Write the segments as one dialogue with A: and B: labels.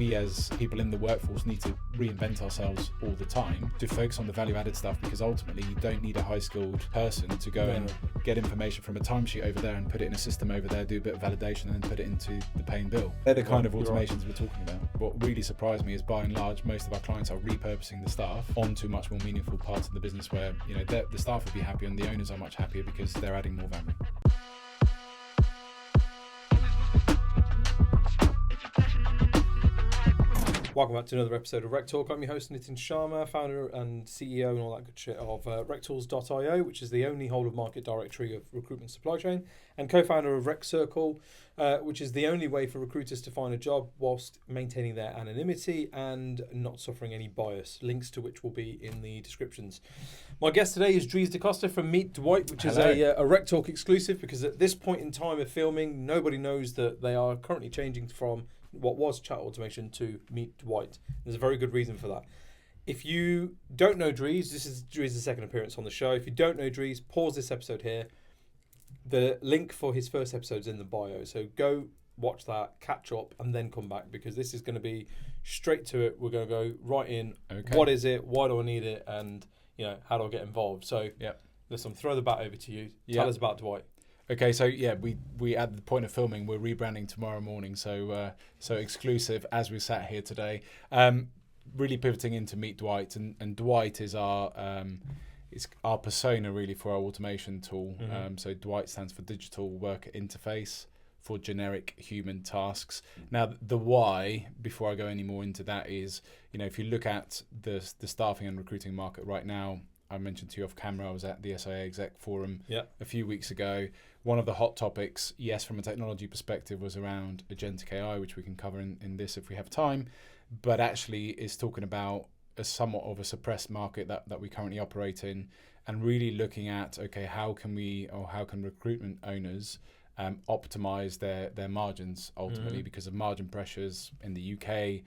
A: We as people in the workforce need to reinvent ourselves all the time to focus on the value-added stuff, because ultimately you don't need a high-skilled person to go and get information from a timesheet over there and put it in a system over there, do a bit of validation and then put it into the paying bill. They're the kind of automations we're talking about. What really surprised me is, by and large, most of our clients are repurposing the staff onto much more meaningful parts of the business where, you know, the staff will be happy and the owners are much happier because they're adding more value.
B: Welcome back to another episode of RecTalk. I'm your host, Nitin Sharma, founder and CEO and all that good shit of RecTools.io, which is the only whole-of-market directory of recruitment supply chain, and co-founder of RecCircle, which is the only way for recruiters to find a job whilst maintaining their anonymity and not suffering any bias, links to which will be in the descriptions. My guest today is Dries De Coster from Meet Dwight, which is a RecTalk exclusive, because at this point in time of filming, nobody knows that they are currently changing from what was chat automation to Meet Dwight. There's a very good reason for that. If you don't know Dries, this is Dries' second appearance on the show. If you don't know Dries, pause this episode here. The link for his first episode is in the bio. So go watch that, catch up, and then come back, because this is going to be straight to it. We're going to go right in. Okay. What is it? Why do I need it? And, you know, how do I get involved? So listen, throw the bat over to you. Tell us about Dwight.
A: Okay, so yeah, we at the point of filming, we're rebranding tomorrow morning, so exclusive as we sat here today. Really pivoting into Meet Dwight, and Dwight is our persona really for our automation tool. So Dwight stands for Digital Worker Interface for generic human tasks. Now the why, before I go any more into that, is, you know, if you look at the staffing and recruiting market right now, I mentioned to you off camera, I was at the SIA Exec Forum a few weeks ago. One of the hot topics, yes, from a technology perspective, was around agentic AI, which we can cover in this if we have time, but actually is talking about a somewhat of a suppressed market that we currently operate in, and really looking at, okay, how can recruitment owners optimize their margins ultimately because of margin pressures in the UK,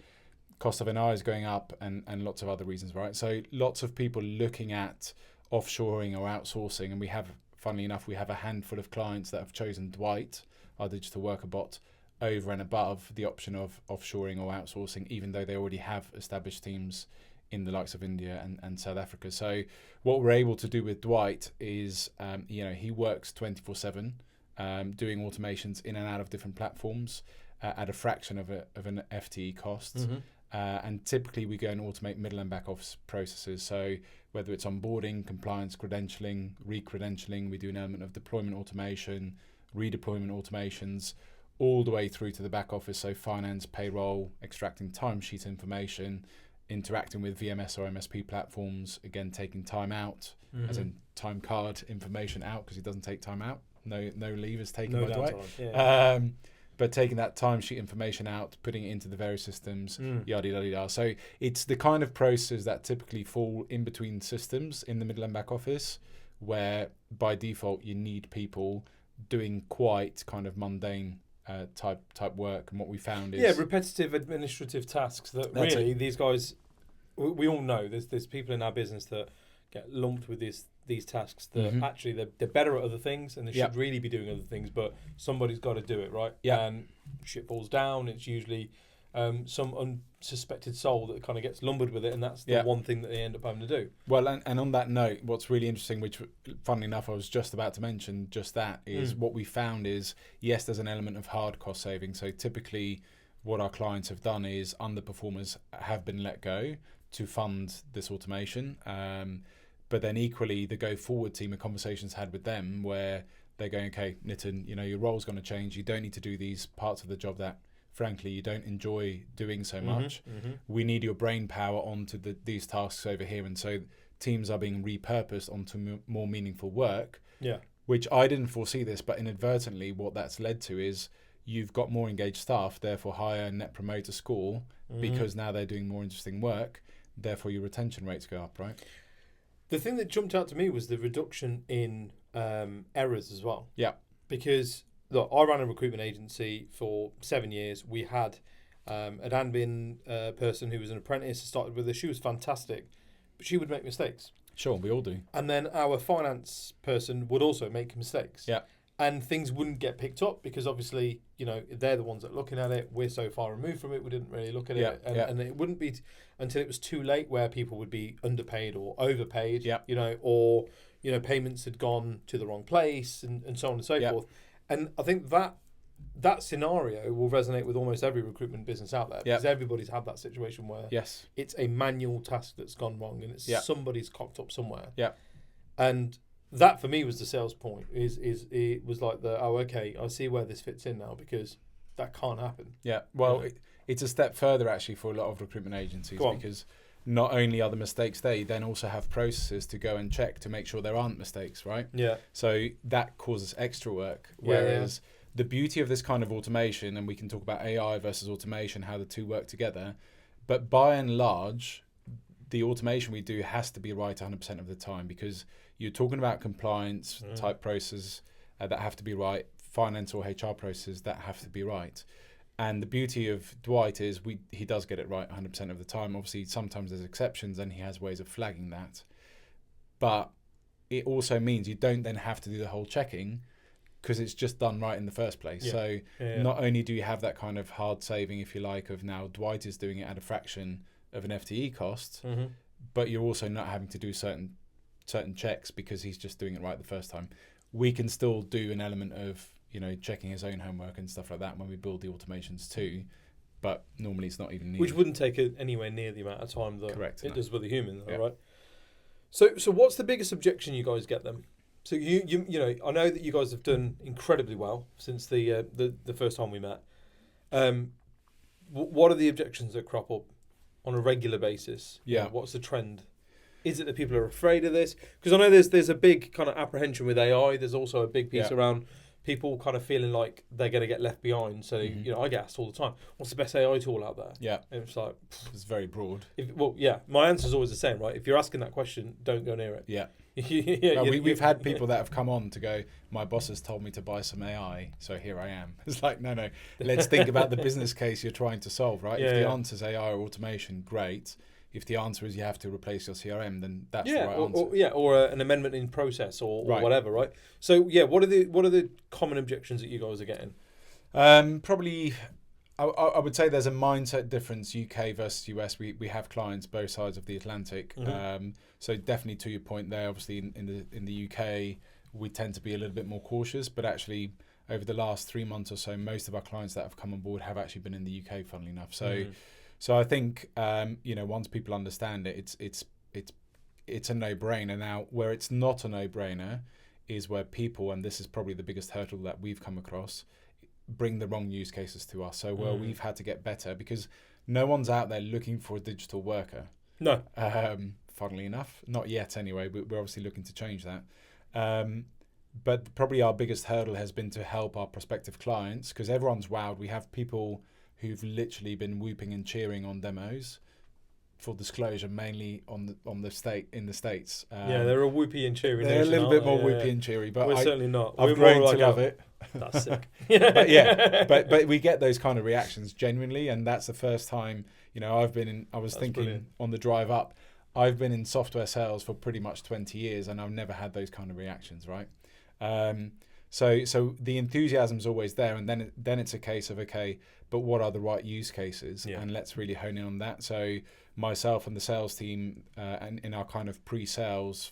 A: cost of NI is going up, and lots of other reasons, right? So lots of people looking at offshoring or outsourcing, and we have, funnily enough, we have a handful of clients that have chosen Dwight, our digital worker bot, over and above the option of offshoring or outsourcing, even though they already have established teams in the likes of India and South Africa. So what we're able to do with Dwight is, he works 24/7, doing automations in and out of different platforms at a fraction of an FTE cost. And typically we go and automate middle and back office processes. So whether it's onboarding, compliance, credentialing, re-credentialing, we do an element of deployment automation, redeployment automations, all the way through to the back office. So finance, payroll, extracting timesheet information, interacting with VMS or MSP platforms, again, taking time out, as in time card information out, because he doesn't take time out. No leave is taken by Dwight. But taking that timesheet information out, putting it into the various systems, yada, yada, yada. So it's the kind of processes that typically fall in between systems in the middle and back office, where by default you need people doing quite kind of mundane type work. And what we found is
B: repetitive administrative tasks that really these guys, we all know there's people in our business that get lumped with these tasks that actually they're better at other things, and they should really be doing other things, but somebody's got to do it, right? And shit falls down. It's usually some unsuspected soul that kind of gets lumbered with it, and that's the one thing that they end up having to do.
A: Well, and on that note, what's really interesting, which funnily enough I was just about to mention, just that is what we found is, yes, there's an element of hard cost saving. So typically what our clients have done is underperformers have been let go to fund this automation. But then equally, the go-forward team of conversations had with them where they're going, okay, Nitin, you know, your role's going to change. You don't need to do these parts of the job that, frankly, you don't enjoy doing so much. We need your brain power onto these tasks over here. And so teams are being repurposed onto more meaningful work, which I didn't foresee this, but inadvertently what that's led to is you've got more engaged staff, therefore higher net promoter score, because now they're doing more interesting work, therefore your retention rates go up, right?
B: The thing that jumped out to me was the reduction in errors as well. Yeah. Because, look, I ran a recruitment agency for 7 years. We had an admin person who was an apprentice, started with us. She was fantastic, but she would make mistakes.
A: Sure, we all do.
B: And then our finance person would also make mistakes. Yeah. and things wouldn't get picked up because obviously, you know, they're the ones that are looking at it. We're so far removed from it, we didn't really look at it. And it wouldn't be until it was too late where people would be underpaid or overpaid, you know, or, you know, payments had gone to the wrong place and so on and so forth. And I think that scenario will resonate with almost every recruitment business out there because everybody's had that situation where it's a manual task that's gone wrong and it's somebody's cocked up somewhere. And that for me was the sales point. It was like okay, I see where this fits in now because that can't happen.
A: Well, it's a step further actually for a lot of recruitment agencies because not only are the mistakes they then also have processes to go and check to make sure there aren't mistakes, right? So that causes extra work. Whereas the beauty of this kind of automation, and we can talk about AI versus automation, how the two work together, but by and large, the automation we do has to be right 100% of the time because you're talking about compliance type processes that have to be right, finance or HR processes that have to be right. And the beauty of Dwight is he does get it right 100% of the time. Obviously, sometimes there's exceptions and he has ways of flagging that. But it also means you don't then have to do the whole checking because it's just done right in the first place. So not only do you have that kind of hard saving, if you like, of now Dwight is doing it at a fraction of an FTE cost, but you're also not having to do certain checks because he's just doing it right the first time. We can still do an element of, you know, checking his own homework and stuff like that when we build the automations too, but normally it's not even needed.
B: Which wouldn't take anywhere near the amount of time that it does with a human, though, right? So what's the biggest objection you guys get then? So you know, I know that you guys have done incredibly well since the first time we met. What are the objections that crop up on a regular basis? What's the trend? Is it that people are afraid of this? Because I know there's a big kind of apprehension with AI. There's also a big piece around people kind of feeling like they're going to get left behind. So, you know, I get asked all the time, what's the best AI tool out there? And it's like...
A: It's very broad.
B: My answer is always the same, right? If you're asking that question, don't go near it.
A: We've had people that have come on to go, my boss has told me to buy some AI, so here I am. It's like, no, let's think about the business case you're trying to solve, right? If the answer is AI or automation, great. If the answer is you have to replace your CRM, then that's the right answer.
B: Or an amendment in process or whatever, right? So what are the common objections that you guys are getting?
A: Probably, I would say there's a mindset difference, UK versus US. We have clients both sides of the Atlantic. So definitely to your point there, obviously in the UK, we tend to be a little bit more cautious, but actually over the last 3 months or so, most of our clients that have come on board have actually been in the UK, funnily enough. So I think, you know, once people understand it, it's a no-brainer. Now, where it's not a no-brainer is where people, and this is probably the biggest hurdle that we've come across, bring the wrong use cases to us. So where we've had to get better because no one's out there looking for a digital worker.
B: No.
A: Funnily enough, not yet anyway. We're obviously looking to change that. But probably our biggest hurdle has been to help our prospective clients because everyone's wowed. We have people who've literally been whooping and cheering on demos. Full disclosure, mainly in the States.
B: They're a whoopy and cheery.
A: They're a little bit more whoopy and cheery, but
B: we're certainly not.
A: I've grown to love it.
B: That's sick.
A: but we get those kind of reactions genuinely, and that's the first time. You know, I was thinking brilliant. On the drive up, I've been in software sales for pretty much 20 years, and I've never had those kind of reactions, right? So the enthusiasm's always there, and then it's a case of okay, but what are the right use cases, and let's really hone in on that. So myself and the sales team, and in our kind of pre-sales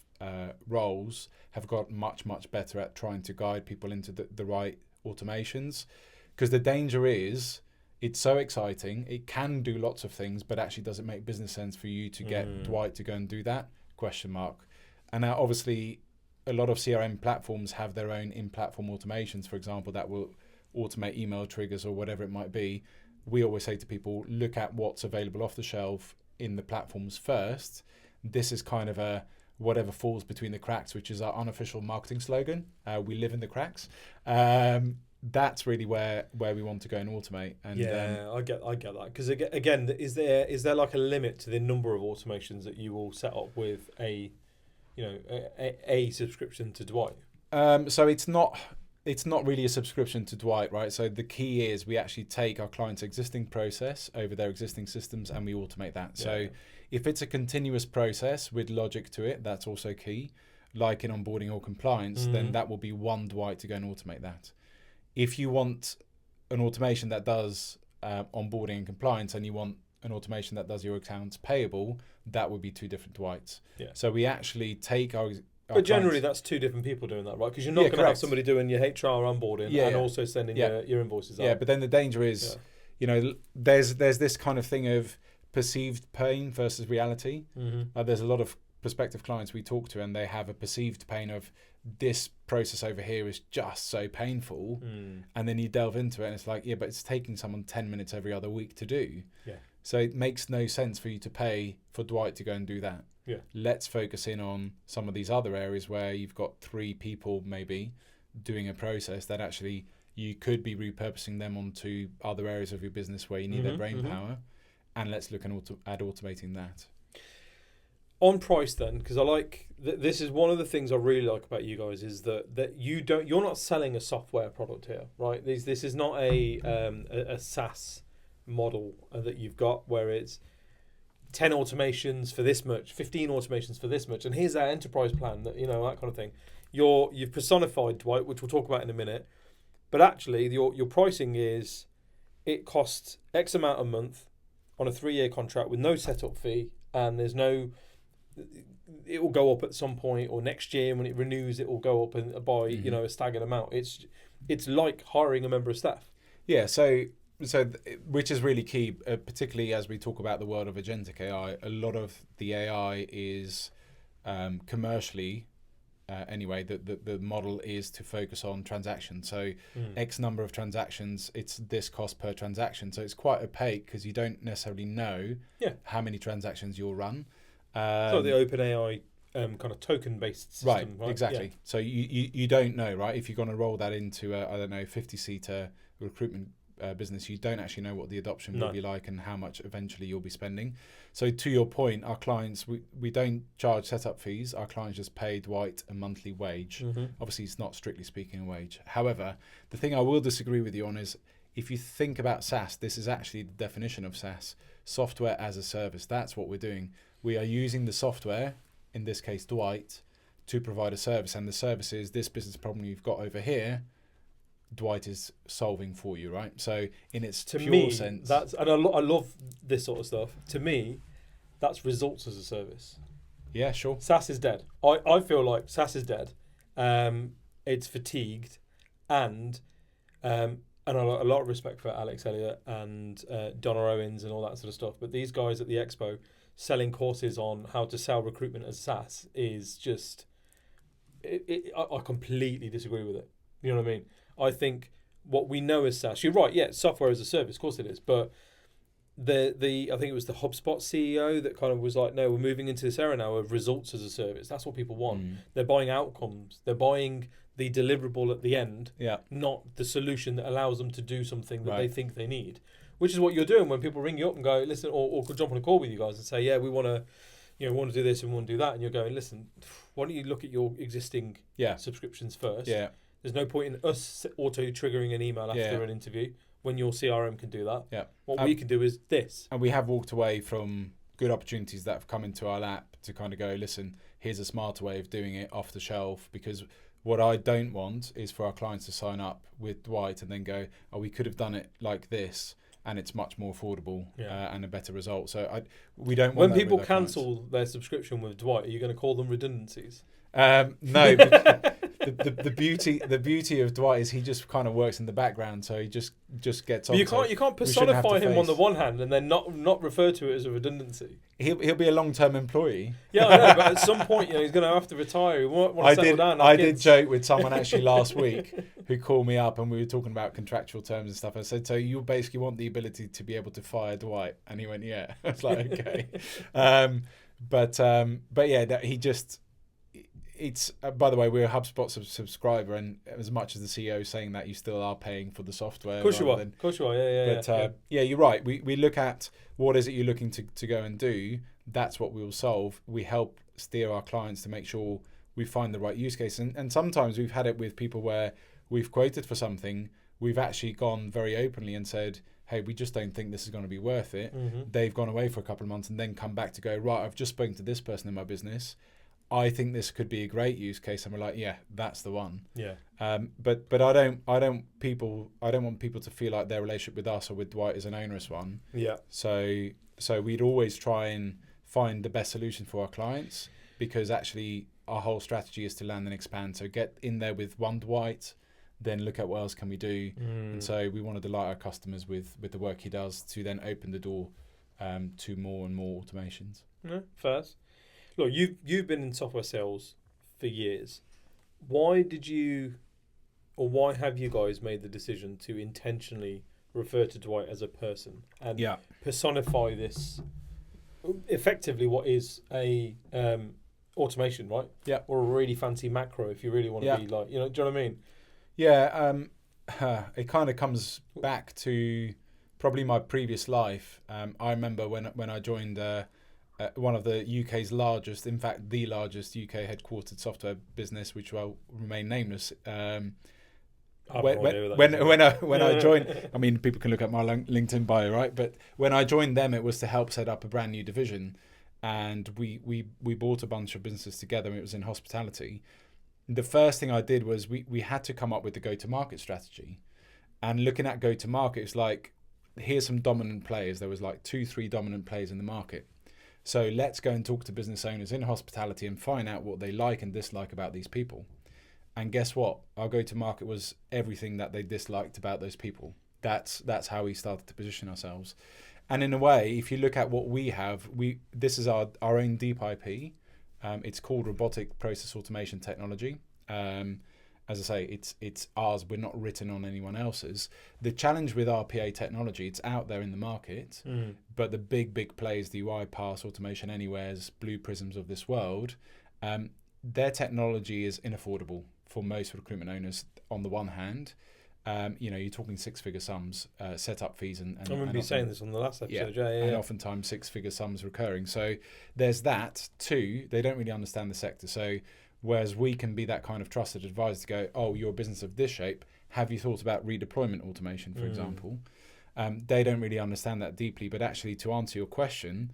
A: roles, have got much better at trying to guide people into the right automations, because the danger is it's so exciting, it can do lots of things, but actually does it make business sense for you to get Dwight to go and do that? ? And now obviously a lot of CRM platforms have their own in-platform automations, for example, that will automate email triggers or whatever it might be. We always say to people, look at what's available off the shelf in the platforms first. This is kind of a whatever falls between the cracks, which is our unofficial marketing slogan. We live in the cracks. That's really where we want to go and automate. And
B: I get that. Because again, is there like a limit to the number of automations that you will set up with a subscription to Dwight?
A: So it's not really a subscription to Dwight, right? So the key is we actually take our client's existing process over their existing systems and we automate that. So if it's a continuous process with logic to it, that's also key. like in onboarding or compliance, then that will be one Dwight to go and automate that. If you want an automation that does onboarding and compliance, and you want an automation that does your accounts payable, that would be two different Dwights.
B: Yeah.
A: So we actually take our
B: but generally,
A: clients,
B: that's two different people doing that, right? Because you're not going to have somebody doing your HR onboarding and also sending your invoices out.
A: Yeah, but then the danger is, there's this kind of thing of perceived pain versus reality. There's a lot of prospective clients we talk to, and they have a perceived pain of this process over here is just so painful. And then you delve into it, and it's like, yeah, but it's taking someone 10 minutes every other week to do.
B: Yeah.
A: So it makes no sense for you to pay for Dwight to go and do that.
B: Yeah.
A: Let's focus in on some of these other areas where you've got 3 people maybe doing a process that actually you could be repurposing them onto other areas of your business where you need their brain power, and let's look at automating that.
B: On price then, because I like this is one of the things I really like about you guys is that you're not selling a software product here, right? This is not a SaaS model that you've got where it's 10 automations for this much, 15 automations for this much, and here's our enterprise plan, that that kind of thing. You've personified Dwight, which we'll talk about in a minute, but actually your pricing is it costs X amount a month on a 3-year contract with no setup fee, and there's no. It will go up at some point, or next year when it renews, it will go up by a staggered amount. It's like hiring a member of staff.
A: Yeah, so which is really key, particularly as we talk about the world of agentic AI. A lot of the AI is commercially, anyway, the model is to focus on transactions. So X number of transactions, it's this cost per transaction. So it's quite opaque because you don't necessarily know how many transactions you'll run.
B: So the OpenAI kind of token-based system, right?
A: Exactly. Yeah. So you don't know, right? If you're going to roll that into a 50-seater recruitment business, you don't actually know what the adoption will be like and how much eventually you'll be spending. So to your point, our clients, we don't charge setup fees. Our clients just pay Dwight a monthly wage. Obviously, it's not strictly speaking a wage. However, the thing I will disagree with you on is if you think about SaaS, this is actually the definition of SaaS, software as a service. That's what we're doing. We are using the software, in this case Dwight, to provide a service, and the service is this business problem you've got over here, Dwight is solving for you, right? So in its pure sense,
B: that's, and I love this sort of stuff. To me, that's results as a service.
A: Yeah, sure.
B: SaaS is dead. I feel like SaaS is dead. It's fatigued, and a lot of respect for Alex Elliott and Donna Owens and all that sort of stuff. But these guys at the Expo selling courses on how to sell recruitment as SaaS is just, I completely disagree with it. You know what I mean? I think what we know as SaaS, you're right, yeah, software as a service, of course it is, but I think it was the HubSpot CEO that kind of was like, no, we're moving into this era now of results as a service. That's what people want. They're buying outcomes. They're buying the deliverable at the end, not the solution that allows them to do something that they think they need, which is what you're doing when people ring you up and go, listen, or could jump on a call with you guys and say, yeah, we want to do this and we want to do that. And you're going, listen, why don't you look at your existing subscriptions first? Yeah. There's no point in us auto-triggering an email after an interview when your CRM can do that. Yeah. What we can do is this.
A: And we have walked away from good opportunities that have come into our lap to kind of go, listen, here's a smarter way of doing it off the shelf, because what I don't want is for our clients to sign up with Dwight and then go, oh, we could have done it like this, and it's much more affordable and a better result. So we don't want
B: when people cancel their subscription with Dwight, are you going to call them redundancies?
A: No, the beauty of Dwight is he just kind of works in the background, so he just gets on.
B: But you can't personify him on the one hand and then not refer to it as a redundancy.
A: He'll be a long-term employee.
B: Yeah, I know, but at some point, he's going to have to retire. He won't want to settle down.
A: I did joke with someone actually last week who called me up and we were talking about contractual terms and stuff. I said, so you basically want the ability to be able to fire Dwight? And he went, yeah. I was like, okay. But yeah, he just. It's by the way, we're a HubSpot subscriber, and as much as the CEO is saying that, you still are paying for the software.
B: Of course you are.
A: Yeah, you're right. We look at what is it you're looking to go and do. That's what we will solve. We help steer our clients to make sure we find the right use case. And sometimes we've had it with people where we've quoted for something, we've actually gone very openly and said, hey, we just don't think this is going to be worth it. They've gone away for a couple of months and then come back to go, right, I've just spoken to this person in my business. I think this could be a great use case, and we're like, yeah, that's the one.
B: Yeah.
A: But I don't want people to feel like their relationship with us or with Dwight is an onerous one.
B: Yeah.
A: So we'd always try and find the best solution for our clients, because actually our whole strategy is to land and expand. So get in there with one Dwight, then look at what else can we do. And so we want to delight our customers with the work he does, to then open the door to more and more automations.
B: No, first. Look, you've been in software sales for years. Why have you guys made the decision to intentionally refer to Dwight as a person and personify this, effectively what is a automation, right?
A: Yeah.
B: Or a really fancy macro, if you really want to be like, do you know what I mean?
A: Yeah. It kind of comes back to probably my previous life. I remember when I joined one of the UK's largest, in fact, the largest UK headquartered software business, which will remain nameless. When I joined, I mean, people can look at my LinkedIn bio, right? But when I joined them, it was to help set up a brand new division, and we bought a bunch of businesses together. And it was in hospitality. The first thing I did was we had to come up with the go-to-market strategy, and looking at go-to-market, it's like, here's some dominant players. There was like 2-3 dominant players in the market. So let's go and talk to business owners in hospitality and find out what they like and dislike about these people. And guess what? Our go-to-market was everything that they disliked about those people. That's how we started to position ourselves. And in a way, if you look at what we have, this is our own deep IP. It's called robotic process automation technology. As I say, it's ours. We're not written on anyone else's. The challenge with RPA technology, it's out there in the market, but the big players, the UiPath, Automation Anywheres, Blue Prisms of this world, their technology is inaffordable for most recruitment owners. On the one hand, you're talking 6-figure sums, setup fees, and
B: I remember you saying this on the last episode. Yeah.
A: And oftentimes 6-figure sums recurring. So there's that. Two, they don't really understand the sector. So whereas we can be that kind of trusted advisor to go, oh, you're a business of this shape. Have you thought about redeployment automation, for example? They don't really understand that deeply. But actually, to answer your question,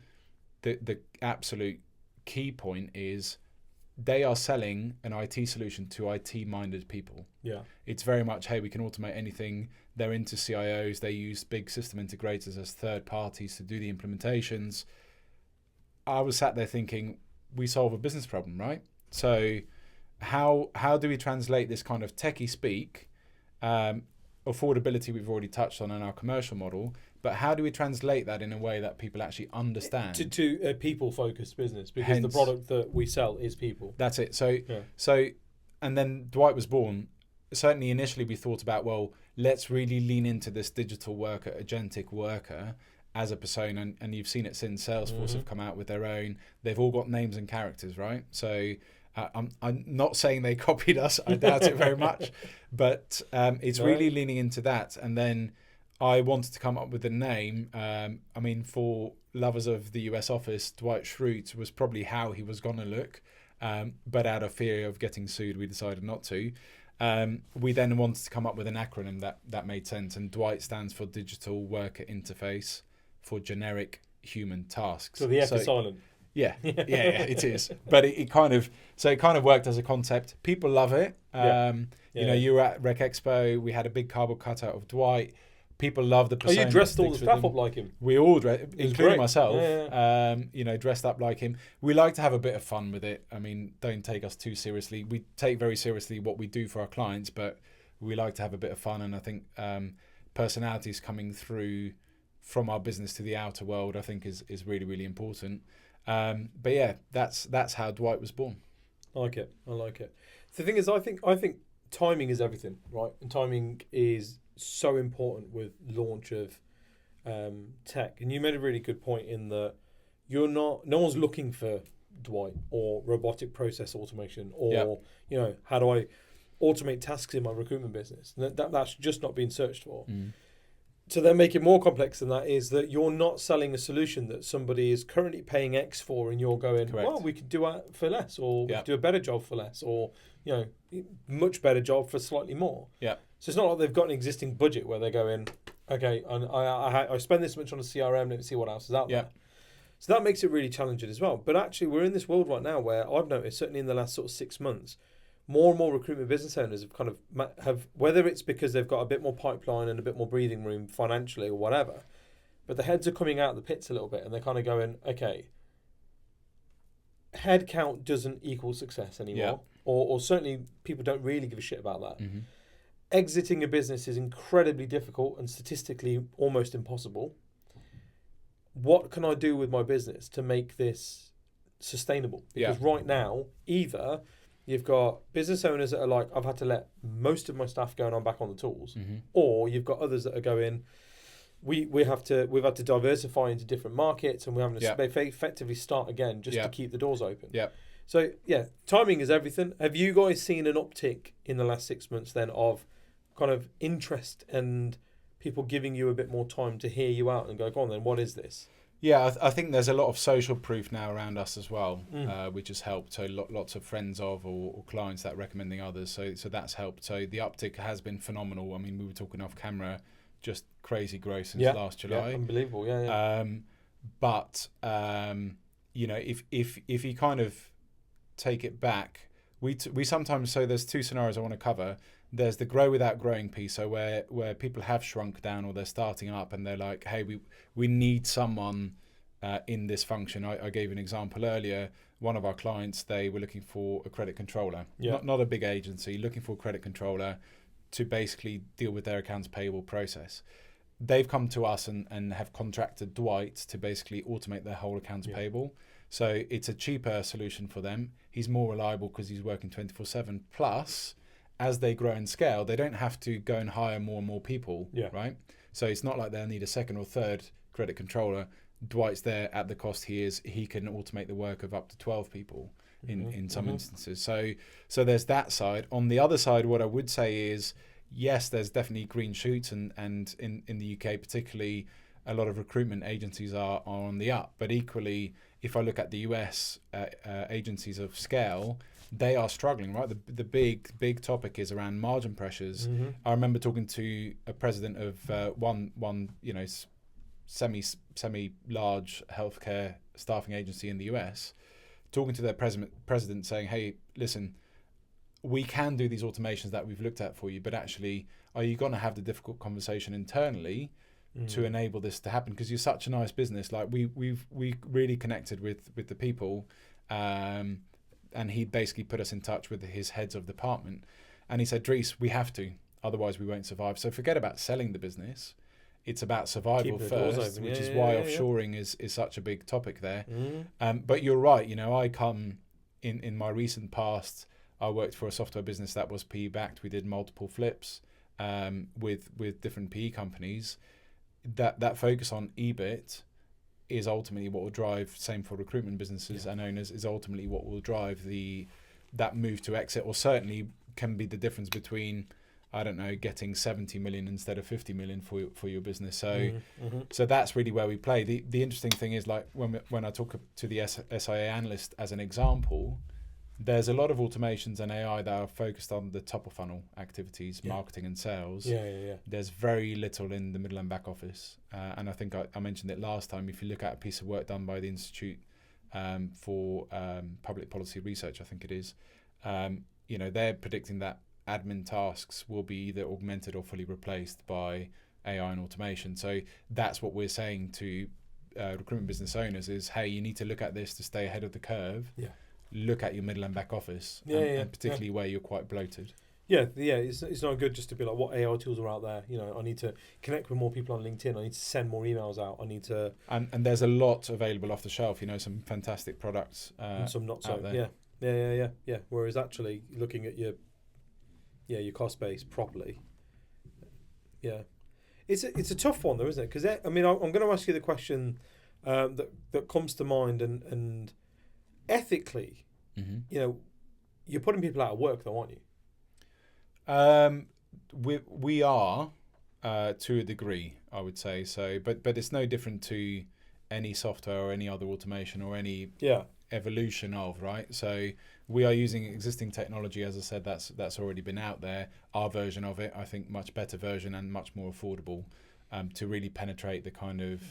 A: the absolute key point is they are selling an IT solution to IT-minded people. Yeah, it's very much, hey, we can automate anything. They're into CIOs. They use big system integrators as third parties to do the implementations. I was sat there thinking, we solve a business problem, right? So how do we translate this kind of techie speak, affordability we've already touched on in our commercial model, but how do we translate that in a way that people actually understand?
B: To a people-focused business, because the product that we sell is people.
A: That's it. So and then Dwight was born. Certainly initially we thought about, well, let's really lean into this digital worker, agentic worker, as a persona, and you've seen it since Salesforce have come out with their own. They've all got names and characters, right? So I'm not saying they copied us. I doubt it very much, but it's really leaning into that. And then I wanted to come up with a name. I mean, for lovers of the US office, Dwight Schrute was probably how he was going to look, but out of fear of getting sued, we decided not to. We then wanted to come up with an acronym that made sense, and Dwight stands for Digital Worker Interface for Generic Human Tasks.
B: So the F is silent.
A: Yeah, it is. But it kind of worked as a concept. People love it. You were at Rec Expo. We had a big cardboard cutout of Dwight. People love the persona.
B: Oh, you dressed all the staff up like him?
A: We all, including myself, dressed up like him. We like to have a bit of fun with it. I mean, don't take us too seriously. We take very seriously what we do for our clients, but we like to have a bit of fun. And I think personalities coming through from our business to the outer world, I think is really, really important. But yeah, that's how Dwight was born.
B: I like it. The thing is, I think timing is everything, right? And timing is so important with launch of tech. And you made a really good point in that no one's looking for Dwight or robotic process automation or how do I automate tasks in my recruitment business? That's just not being searched for. To then make it more complex than that is that you're not selling a solution that somebody is currently paying X for, and you're going, well, we could do it for less, or we could do a better job for less, or much better job for slightly more. Yeah. So it's not like they've got an existing budget where they're going, okay, I spend this much on a CRM, let me see what else is out there. So that makes it really challenging as well. But actually, we're in this world right now where I've noticed, certainly in the last sort of 6 months, more and more recruitment business owners have kind of whether it's because they've got a bit more pipeline and a bit more breathing room financially or whatever, but the heads are coming out of the pits a little bit and they're kind of going, okay, headcount doesn't equal success anymore, or certainly people don't really give a shit about that.
A: Mm-hmm.
B: Exiting a business is incredibly difficult and statistically almost impossible. What can I do with my business to make this sustainable? Because right now, either you've got business owners that are like, I've had to let most of my staff go and I'm back on the tools, or you've got others that are going, we've had to diversify into different markets and we're having to effectively start again just to keep the doors open.
A: Yeah.
B: So timing is everything. Have you guys seen an uptick in the last 6 months then of kind of interest and people giving you a bit more time to hear you out and go on then, what is this?
A: Yeah, I think there's a lot of social proof now around us as well, which has helped. So lots of friends of or clients that are recommending others. So that's helped. So the uptick has been phenomenal. I mean, we were talking off camera, just crazy growth since last July.
B: Yeah, unbelievable. Yeah.
A: But you know, if you kind of take it back, we sometimes, so there's two scenarios I want to cover. There's the grow without growing piece, so where people have shrunk down or they're starting up and they're like, hey, we need someone in this function. I gave an example earlier. One of our clients, they were looking for a credit controller, not a big agency, looking for a credit controller to basically deal with their accounts payable process. They've come to us and have contracted Dwight to basically automate their whole accounts payable. So it's a cheaper solution for them. He's more reliable because he's working 24/7. Plus, as they grow and scale, they don't have to go and hire more and more people, right? So it's not like they'll need a second or third credit controller. Dwight's there at the cost he is. He can automate the work of up to 12 people in some instances. So there's that side. On the other side, what I would say is, yes, there's definitely green shoots, and in the UK particularly, a lot of recruitment agencies are on the up. But equally, if I look at the US agencies of scale, they are struggling, right? The big topic is around margin pressures. I remember talking to a president of one semi large healthcare staffing agency in the US, talking to their president saying, hey, listen, we can do these automations that we've looked at for you, but actually, are you going to have the difficult conversation internally to enable this to happen? Because you're such a nice business. Like we really connected with the people, and he basically put us in touch with his heads of department, and he said, Dries, we have to, otherwise we won't survive. So forget about selling the business. It's about survival first, which is why offshoring is such a big topic there. But you're right. You know, I come in my recent past, I worked for a software business that was PE backed. We did multiple flips with different PE companies. That focus on EBIT is ultimately what will drive, same for recruitment businesses and owners, is ultimately what will drive that move to exit, or certainly can be the difference between, I don't know, getting 70 million instead of 50 million for your business. So so that's really where we play. The interesting thing is, like when I talk to the SIA analyst as an example, there's a lot of automations and AI that are focused on the top of funnel activities, marketing and sales. There's very little in the middle and back office. And I think I mentioned it last time. If you look at a piece of work done by the Institute for Public Policy Research, I think it is, they're predicting that admin tasks will be either augmented or fully replaced by AI and automation. So that's what we're saying to recruitment business owners is, hey, you need to look at this to stay ahead of the curve. Look at your middle and back office, and particularly where you're quite bloated.
B: It's not good just to be like, what AI tools are out there? You know, I need to connect with more people on LinkedIn. I need to send more emails out. I need to...
A: And there's a lot available off the shelf, some fantastic products.
B: And some not so.
A: There.
B: Yeah. Whereas actually looking at your cost base properly. It's a tough one though, isn't it? Because I'm going to ask you the question that comes to mind, and ethically, you're putting people out of work though, aren't
A: you? We are to a degree, I would say. So, but it's no different to any software or any other automation or any evolution of, right? So we are using existing technology, as I said, that's already been out there. Our version of it, I think, much better version and much more affordable to really penetrate the kind of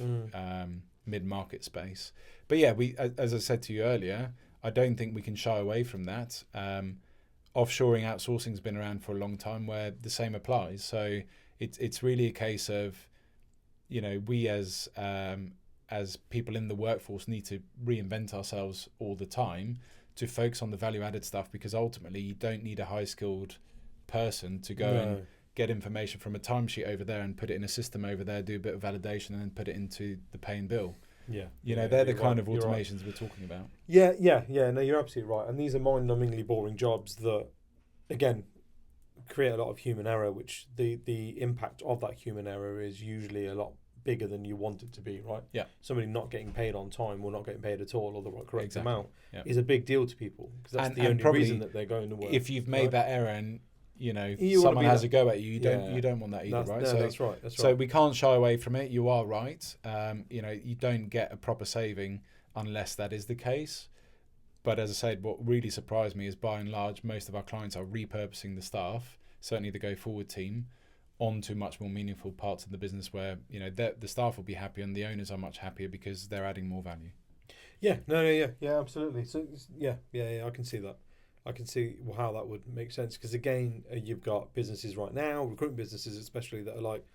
A: mid-market space. But yeah, as I said to you earlier, I don't think we can shy away from that. Offshoring, outsourcing has been around for a long time, where the same applies. So it's really a case of, we as people in the workforce need to reinvent ourselves all the time to focus on the value-added stuff, because ultimately you don't need a high-skilled person to go and get information from a timesheet over there and put it in a system over there, do a bit of validation, and then put it into the pay and bill. They're the kind of automations we're talking about.
B: Yeah. No, you're absolutely right. And these are mind-numbingly boring jobs that, again, create a lot of human error, which the impact of that human error is usually a lot bigger than you want it to be, right?
A: Yeah.
B: Somebody not getting paid on time or not getting paid at all, or the correct amount,
A: yeah,
B: is a big deal to people, because that's the only reason that they're going to work.
A: If you've made that error and someone has a go at you, you don't want that either, right?
B: No, that's right.
A: So we can't shy away from it. You are right. You don't get a proper saving unless that is the case. But as I said, what really surprised me is, by and large, most of our clients are repurposing the staff, certainly the go forward team, onto much more meaningful parts of the business where the staff will be happy and the owners are much happier because they're adding more value.
B: Yeah, absolutely. So yeah, I can see that. I can see how that would make sense, because again, you've got businesses right now, recruitment businesses especially, that are like,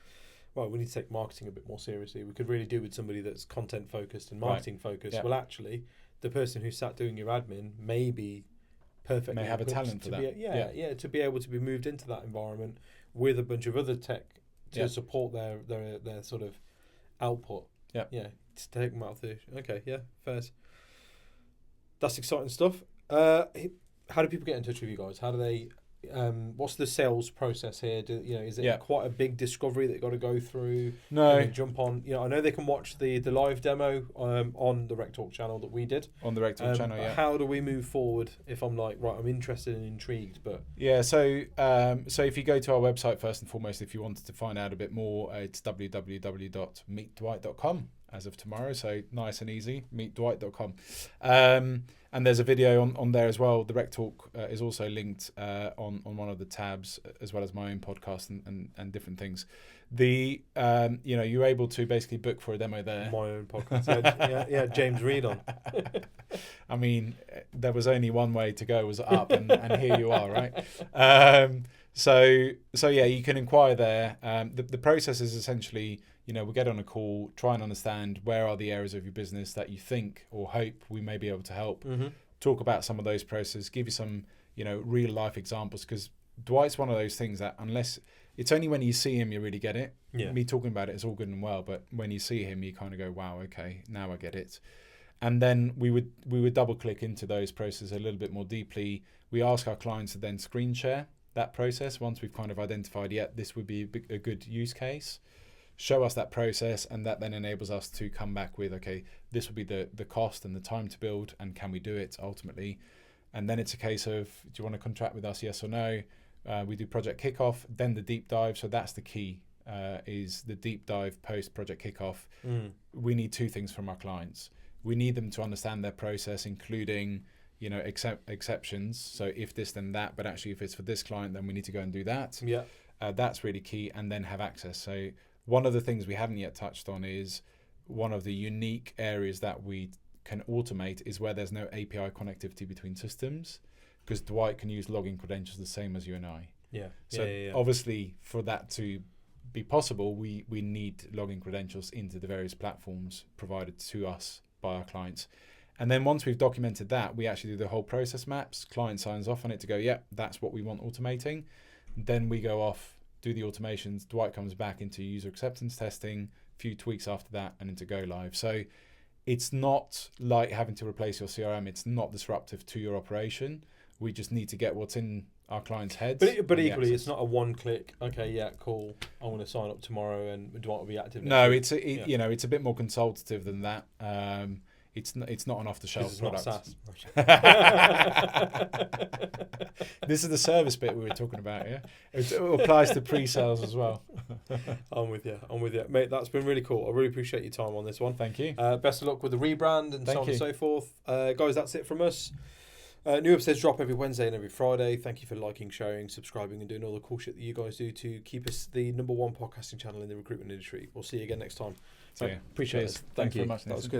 B: well, we need to take marketing a bit more seriously. We could really do with somebody that's content focused and marketing focused. Yeah. Well, actually, the person who sat doing your admin may be perfectly
A: may have a talent for that.
B: To be able to be moved into that environment with a bunch of other tech to support their sort of output. To take them out of the... Okay, yeah, fair. That's exciting stuff. How do people get in touch with you guys? How do they... what's the sales process here? Is it quite a big discovery that you've got to go through?
A: No.
B: Jump on... I know they can watch the live demo on the RecTalk channel that we did.
A: On the RecTalk channel, yeah.
B: How do we move forward if I'm like, right, I'm interested and intrigued, but...
A: Yeah, so if you go to our website first and foremost, if you wanted to find out a bit more, it's www.meetdwight.com as of tomorrow, so nice and easy, meetdwight.com. And there's a video on there as well. The RecTalk is also linked on one of the tabs, as well as my own podcast and different things. You're able to basically book for a demo there.
B: My own podcast, yeah, James Reed on.
A: I mean, there was only one way to go, was up, and here you are, right? So yeah, you can inquire there. The process is essentially, we'll get on a call, try and understand where are the areas of your business that you think or hope we may be able to help. Mm-hmm. Talk about some of those processes, give you some, real life examples, because Dwight's one of those things that unless it's only when you see him you really get it. Yeah. Me talking about it is all good and well, but when you see him you kind of go, wow, okay, now I get it. And then we would double click into those processes a little bit more deeply. We ask our clients to then screen share that process once we've kind of identified, this would be a good use case. Show us that process, and that then enables us to come back with, okay, this would be the cost and the time to build, and can we do it ultimately? And then it's a case of, do you want to contract with us, yes or no? We do project kickoff, then the deep dive. So that's the key, is the deep dive post project kickoff. We need two things from our clients. We need them to understand their process, including exceptions. So if this, then that, but actually if it's for this client, then we need to go and do that. Yeah, that's really key. And then have access. So one of the things we haven't yet touched on is one of the unique areas that we can automate is where there's no API connectivity between systems, because Dwight can use login credentials the same as you and I. Yeah. So obviously for that to be possible, we need login credentials into the various platforms provided to us by our clients. And then once we've documented that, we actually do the whole process maps. Client signs off on it to go, that's what we want automating. Then we go off, do the automations. Dwight comes back into user acceptance testing, a few tweaks after that, and into go live. So it's not like having to replace your CRM. It's not disruptive to your operation. We just need to get what's in our clients' heads.
B: But equally, it's not a one-click. Okay, yeah, cool. I want to sign up tomorrow, and Dwight will be active.
A: No, it's a bit more consultative than that. It's not an off-the-shelf product.
B: Not SaaS.
A: This is the service bit we were talking about, yeah? It applies to pre-sales as well.
B: I'm with you. Mate, that's been really cool. I really appreciate your time on this one.
A: Thank you.
B: Best of luck with the rebrand and so on and so forth. Guys, that's it from us. New episodes drop every Wednesday and every Friday. Thank you for liking, sharing, subscribing, and doing all the cool shit that you guys do to keep us the #1 podcasting channel in the recruitment industry. We'll see you again next time.
A: So,
B: Appreciate it.
A: Thank you very much.
B: That was good.